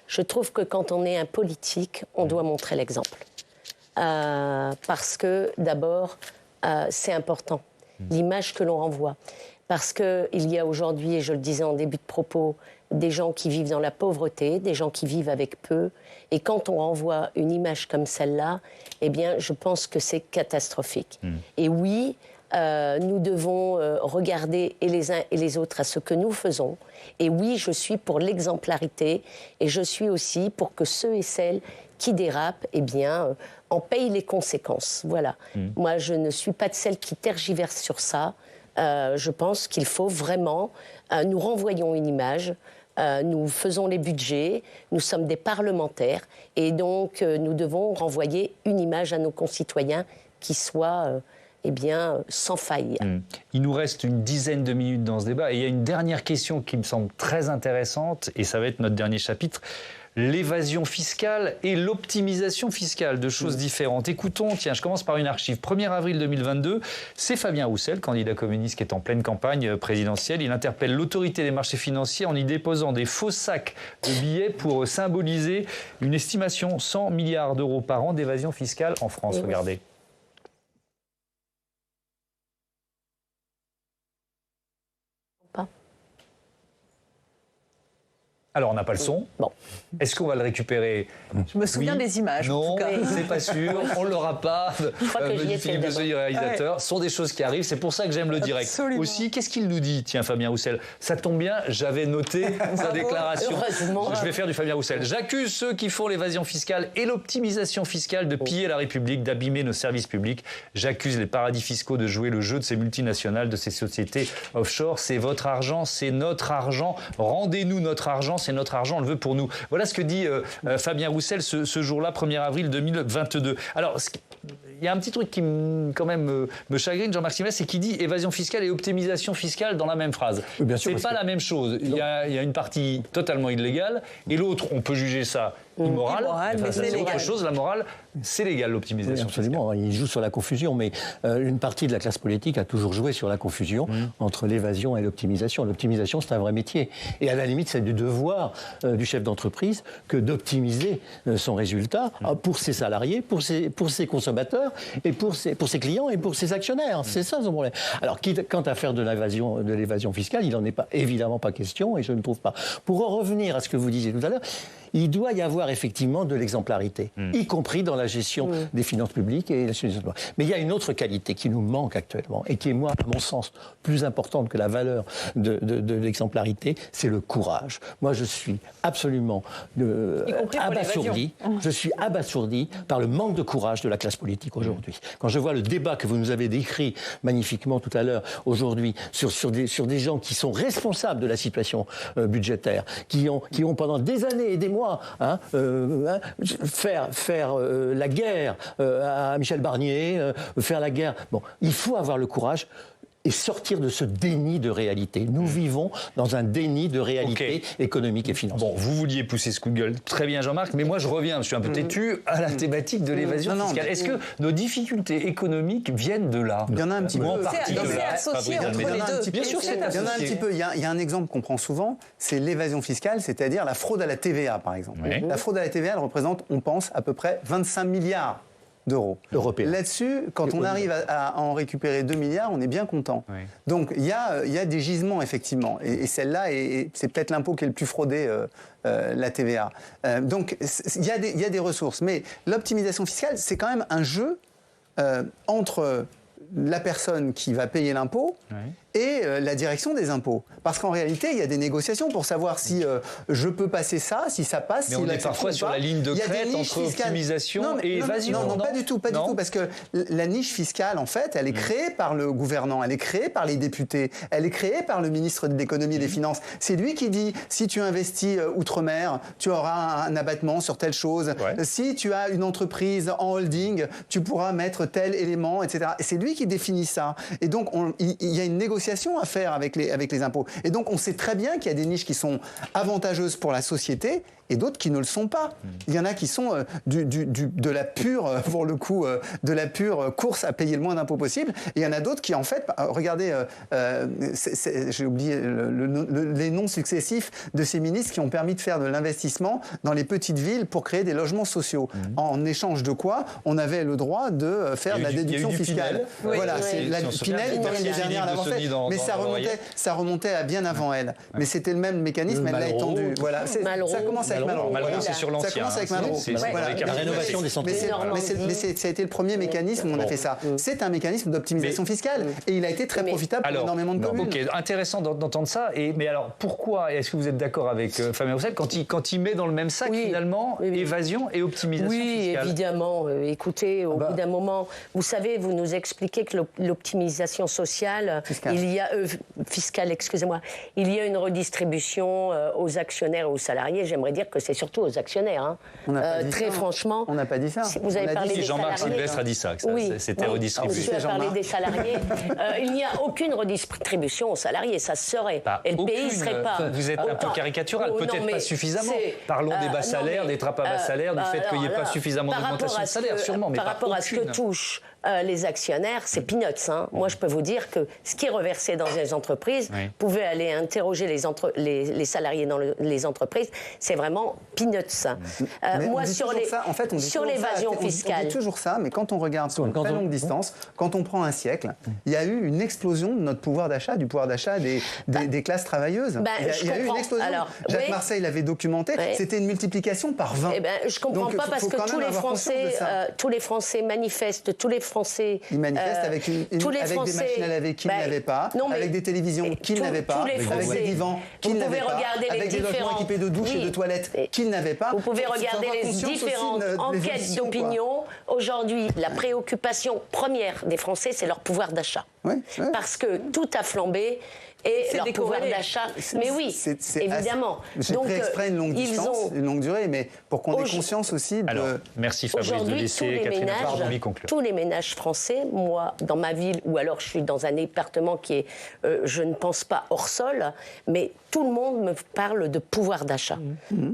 je trouve que quand on est un politique, on doit montrer l'exemple. Parce que d'abord, c'est important, l'image que l'on renvoie. Parce qu'il y a aujourd'hui, et je le disais en début de propos, des gens qui vivent dans la pauvreté, des gens qui vivent avec peu. Et quand on renvoie une image comme celle-là, eh bien, je pense que c'est catastrophique. Et oui, nous devons regarder et les uns et les autres à ce que nous faisons. Et oui, je suis pour l'exemplarité et je suis aussi pour que ceux et celles qui dérapent, eh bien, en payent les conséquences. Voilà. Moi, je ne suis pas de celles qui tergiversent sur ça. Je pense qu'il faut vraiment... nous renvoyons une image, nous faisons les budgets, nous sommes des parlementaires et donc nous devons renvoyer une image à nos concitoyens qui soit... eh bien, sans faille. Il nous reste une dizaine de minutes dans ce débat et il y a une dernière question qui me semble très intéressante et ça va être notre dernier chapitre. L'évasion fiscale et l'optimisation fiscale, deux choses différentes. Écoutons, tiens, je commence par une archive. 1er avril 2022, c'est Fabien Roussel, candidat communiste qui est en pleine campagne présidentielle. Il interpelle l'autorité des marchés financiers en y déposant des faux sacs de billets pour symboliser une estimation 100 milliards d'euros par an d'évasion fiscale en France. Regardez. Alors, on n'a pas le son. Bon. Est-ce qu'on va le récupérer? Je me souviens des images. Non, en tout cas. c'est pas sûr. On ne l'aura pas. que j'y ai Philippe fait Desseuil, réalisateur. Ce sont des choses qui arrivent. C'est pour ça que j'aime le direct. Absolument. Aussi, qu'est-ce qu'il nous dit? Tiens, Fabien Roussel. Ça tombe bien, j'avais noté sa déclaration. Heureusement. Je vais faire du Fabien Roussel. J'accuse ceux qui font l'évasion fiscale et l'optimisation fiscale de piller la République, d'abîmer nos services publics. J'accuse les paradis fiscaux de jouer le jeu de ces multinationales, de ces sociétés offshore. C'est votre argent, c'est notre argent. Rendez-nous notre argent, c'est notre argent, on le veut pour nous. Voilà ce que dit Fabien Roussel ce jour-là, 1er avril 2022. Alors, il y a un petit truc qui quand même me chagrine, Jean-Marc Sylvestre, c'est qu'il dit évasion fiscale et optimisation fiscale dans la même phrase. Bien sûr, c'est pas la même chose. Il y a une partie totalement illégale et l'autre, on peut juger ça immoral. Mais c'est autre légal. chose, la morale, c'est légal, l'optimisation. Oui, absolument, il joue sur la confusion, mais une partie de la classe politique a toujours joué sur la confusion entre l'évasion et l'optimisation. L'optimisation, c'est un vrai métier. Et à la limite, c'est du devoir du chef d'entreprise que d'optimiser son résultat pour ses salariés, pour ses consommateurs, et pour ses clients et pour ses actionnaires. C'est ça son problème. Alors, quant à faire de l'évasion fiscale, il n'en est évidemment pas question, et je ne trouve pas. Pour en revenir à ce que vous disiez tout à l'heure, il doit y avoir effectivement de l'exemplarité, y compris dans la gestion des finances publiques et la gestion des emplois. Mais il y a une autre qualité qui nous manque actuellement et qui est, moi, à mon sens, plus importante que la valeur de l'exemplarité, c'est le courage. Moi, je suis absolument abasourdi. Je suis abasourdi par le manque de courage de la classe politique aujourd'hui. Quand je vois le débat que vous nous avez décrit magnifiquement tout à l'heure aujourd'hui sur des gens qui sont responsables de la situation budgétaire, qui ont pendant des années et des mois faire la guerre à Michel Barnier, faire la guerre. Bon, il faut avoir le courage et sortir de ce déni de réalité. Nous vivons dans un déni de réalité économique et financière. Bon, vous vouliez pousser ce coup de gueule. Très bien, Jean-Marc, mais moi je reviens, je suis un peu têtu, à la thématique de l'évasion fiscale. Est-ce que nos difficultés économiques viennent de là? Il y en a un petit peu. C'est associé entre les deux. Bien sûr, c'est associé. Il y en a un petit peu. Il y a un exemple qu'on prend souvent, c'est l'évasion fiscale, c'est-à-dire la fraude à la TVA, par exemple. Oui. La fraude à la TVA, elle représente, on pense, à peu près 25 milliards d'euros. Là-dessus, quand on arrive à en récupérer 2 milliards, on est bien content. Oui. Donc il y a des gisements, effectivement. Et celle-là, c'est peut-être l'impôt qui est le plus fraudé, la TVA. Donc il y a des ressources. Mais l'optimisation fiscale, c'est quand même un jeu entre la personne qui va payer l'impôt et la direction des impôts. Parce qu'en réalité, il y a des négociations pour savoir si je peux passer ça, si ça passe. Mais on est parfois sur la ligne de crête entre optimisation et évasion. Non, pas du tout, parce que la niche fiscale, en fait, elle est créée par le gouvernant, elle est créée par les députés, elle est créée par le ministre de l'économie et des finances. C'est lui qui dit, si tu investis outre-mer, tu auras un abattement sur telle chose. Si tu as une entreprise en holding, tu pourras mettre tel élément, etc. Et c'est lui qui définit ça. Et donc, il y a une négociation à faire avec les impôts. Et donc, on sait très bien qu'il y a des niches qui sont avantageuses pour la société et d'autres qui ne le sont pas. Il y en a qui sont de la pure, pour le coup, de la pure course à payer le moins d'impôts possible. Et il y en a d'autres qui, en fait, regardez, j'ai oublié les noms successifs de ces ministres qui ont permis de faire de l'investissement dans les petites villes pour créer des logements sociaux. En échange de quoi on avait le droit de faire de la déduction fiscale. Voilà, la Pinel était l'année dernière à l'avancée, mais ça remontait à bien avant elle. Mais c'était le même mécanisme, elle l'a étendu. Voilà, ça commence avec Malraux. Malraux, c'est sur l'ancien. Ça commence avec Malraux. La rénovation des centres. Mais ça a été le premier mécanisme où on a fait ça. C'est un mécanisme d'optimisation fiscale et il a été très profitable pour énormément de communes. Ok, intéressant d'entendre ça. Mais alors, pourquoi est-ce que vous êtes d'accord avec Fabien Roussel quand il met dans le même sac finalement évasion et optimisation fiscale? Évidemment. Écoutez, au bout d'un moment, vous savez, vous nous expliquez que l'optimisation sociale, fiscale, excusez-moi, il y a une redistribution aux actionnaires et aux salariés. J'aimerais dire que c'est surtout aux actionnaires. Très franchement. On n'a pas dit ça. Vous avez parlé des Jean-Marc Sylvestre a dit ça, que c'était redistribué. Monsieur a parlé des salariés. Il n'y a aucune redistribution aux salariés, ça se serait. Et le pays ne serait pas. Vous êtes un peu caricatural, peut-être pas suffisamment. Parlons des bas salaires, des trappes à bas salaires, du fait qu'il n'y ait pas suffisamment d'augmentation de salaire, sûrement. Par rapport à ce que touchent les actionnaires, c'est peanuts. Moi, je peux vous dire que ce qui est reversé dans les entreprises, vous pouvez aller interroger les salariés dans les entreprises, c'est vraiment vraiment peanuts. Moi, sur l'évasion fiscale. On dit toujours ça, mais quand on regarde sur une très longue distance, quand on prend un siècle, il y a eu une explosion de notre pouvoir d'achat, du pouvoir d'achat des classes travailleuses. Il y a eu une explosion. Jacques Marseille l'avait documenté. C'était une multiplication par 20. Je ne comprends pas parce que tous les Français manifestent, tous les Français... Ils manifestent avec des machines à laver qu'ils n'avaient pas, avec des télévisions qu'ils n'avaient pas, avec des divans qu'ils n'avaient pas, avec des logements équipés de douches et de toilettes qu'ils n'avaient pas. Vous pouvez regarder les différentes enquêtes d'opinion. Aujourd'hui, la préoccupation première des Français, c'est leur pouvoir d'achat. Parce que tout a flambé. Et leur pouvoir d'achat. Mais oui, évidemment. J'ai pris exprès une longue distance, une longue durée, mais pour qu'on ait conscience aussi de... Alors, merci Fabrice de laisser Catherine Bardoumi conclure. Tous les ménages français, moi, dans ma ville, ou alors je suis dans un département qui est, je ne pense pas hors sol, mais tout le monde me parle de pouvoir d'achat.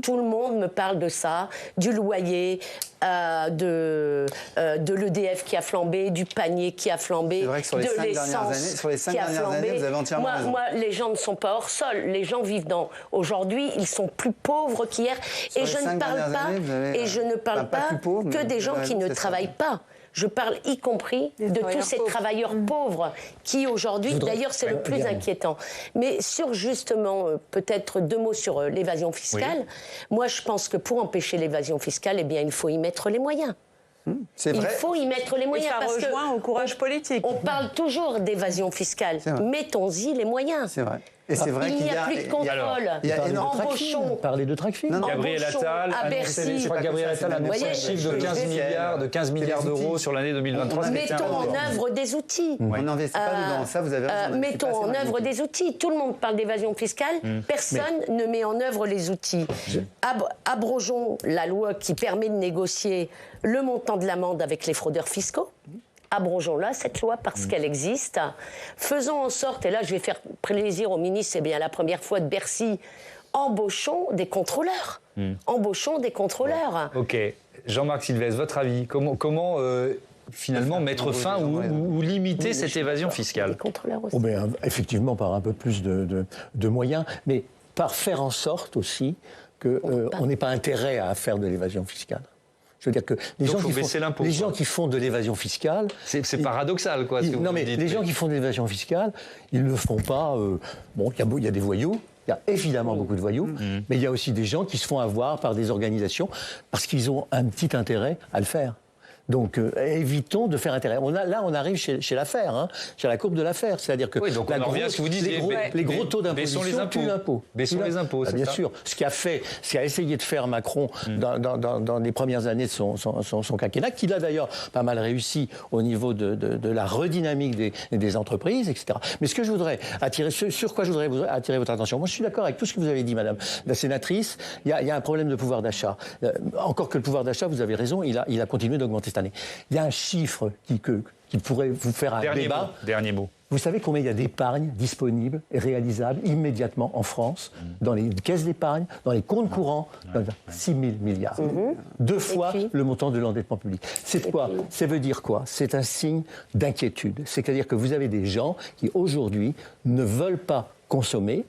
Tout le monde me parle de ça, du loyer, de l'EDF qui a flambé, du panier qui a flambé, de l'essence qui a flambé. Vous avez entièrement raison. Moi, les gens ne sont pas hors sol. Les gens vivent aujourd'hui, ils sont plus pauvres qu'hier. Et je ne parle pas que des gens qui ne travaillent pas. Je parle y compris de tous ces travailleurs pauvres qui aujourd'hui, d'ailleurs c'est le plus inquiétant. Mais sur justement, peut-être 2 mots sur l'évasion fiscale. Moi je pense que pour empêcher l'évasion fiscale, eh bien il faut y mettre les moyens. Il faut y mettre les moyens. Et ça rejoint au courage politique. On parle toujours d'évasion fiscale. Mettons-y les moyens. C'est vrai. Et c'est vrai il n'y a plus de contrôle. Embauchons. Parler de Tracfin. Gabriel Attal à Bercy. Je crois que Gabriel Attal a annoncé un chiffre de 15 milliards d'euros sur l'année 2023. Mettons en œuvre des outils. On n'investit pas dedans. Ça, vous avez raison. Mettons en œuvre des outils. Tout le monde parle d'évasion fiscale. Personne ne met en œuvre les outils. Abrogeons la loi qui permet de négocier le montant de l'amende avec les fraudeurs fiscaux. Abrogeons-la, cette loi, parce qu'elle existe. Faisons en sorte, et là je vais faire plaisir au ministre, c'est bien la première fois de Bercy, embauchons des contrôleurs. Embauchons des contrôleurs. Bon, ok. Jean-Marc Sylvestre, votre avis? Comment finalement mettre fin ou limiter cette évasion fiscale? Effectivement, par un peu plus de moyens, mais par faire en sorte aussi qu'on n'ait pas intérêt à faire de l'évasion fiscale. Je veux dire que les gens qui font de l'évasion fiscale... C'est paradoxal, quoi. Non, mais les gens qui font de l'évasion fiscale, ils ne le font pas... il y a des voyous, il y a évidemment beaucoup de voyous, mais il y a aussi des gens qui se font avoir par des organisations parce qu'ils ont un petit intérêt à le faire. Donc, évitons de faire intérêt. Là, on arrive chez l'affaire, chez la courbe de l'affaire. C'est-à-dire que donc on en revient à ce que vous disiez. Les gros taux d'imposition tuent l'impôt. Baissons les impôts, c'est ça. Bien sûr. Ce qu'a essayé de faire Macron dans les premières années de son quinquennat, qu'il a d'ailleurs pas mal réussi au niveau de la redynamique des entreprises, etc. Mais sur quoi je voudrais attirer votre attention, moi je suis d'accord avec tout ce que vous avez dit, madame la sénatrice, il y a un problème de pouvoir d'achat. Encore que le pouvoir d'achat, vous avez raison, il a continué d'augmenter cette année. Il y a un chiffre qui pourrait vous faire un débat. Dernier mot. Vous savez combien il y a d'épargne disponible et réalisable immédiatement en France, dans les caisses d'épargne, dans les comptes courants, 6 000 milliards. 2 fois le montant de l'endettement public. C'est quoi? Ça veut dire quoi? C'est un signe d'inquiétude. C'est-à-dire que vous avez des gens qui, aujourd'hui, ne veulent pas consommer,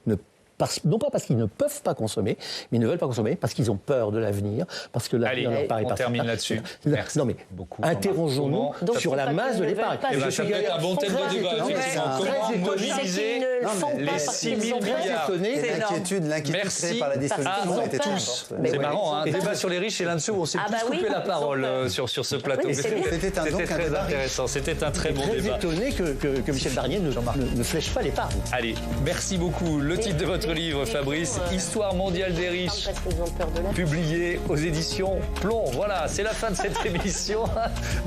non pas parce qu'ils ne peuvent pas consommer, mais ils ne veulent pas consommer parce qu'ils ont peur de l'avenir, parce que l'avenir leur paraît pas. On termine là-dessus. Merci. Non mais interrogeons-nous sur la masse de l'épargne. Ça peut être un bon thème de débat, effectivement. Comment mobiliser les 6 000 milliards? L'inquiétude créée par la dissolution était tous. C'est marrant, débat sur les riches, c'est l'un de ceux où on s'est tous coupé la parole sur ce plateau. C'était très intéressant, c'était un très bon débat. Je suis étonné que Michel Barnier ne flèche pas l'épargne. Allez, merci beaucoup. Le titre de votre livre, Fabrice, Histoire mondiale des riches, publié aux éditions Plomb. Voilà, c'est la fin de cette émission.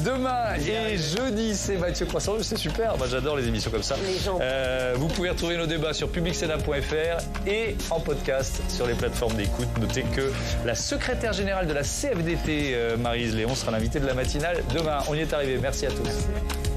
Demain et jeudi, c'est Mathieu Croissant. C'est super, moi j'adore les émissions comme ça. Vous pouvez retrouver nos débats sur publicsénat.fr et en podcast sur les plateformes d'écoute. Notez que la secrétaire générale de la CFDT, Maryse Léon, sera l'invitée de la matinale demain. On y est arrivé. Merci à tous.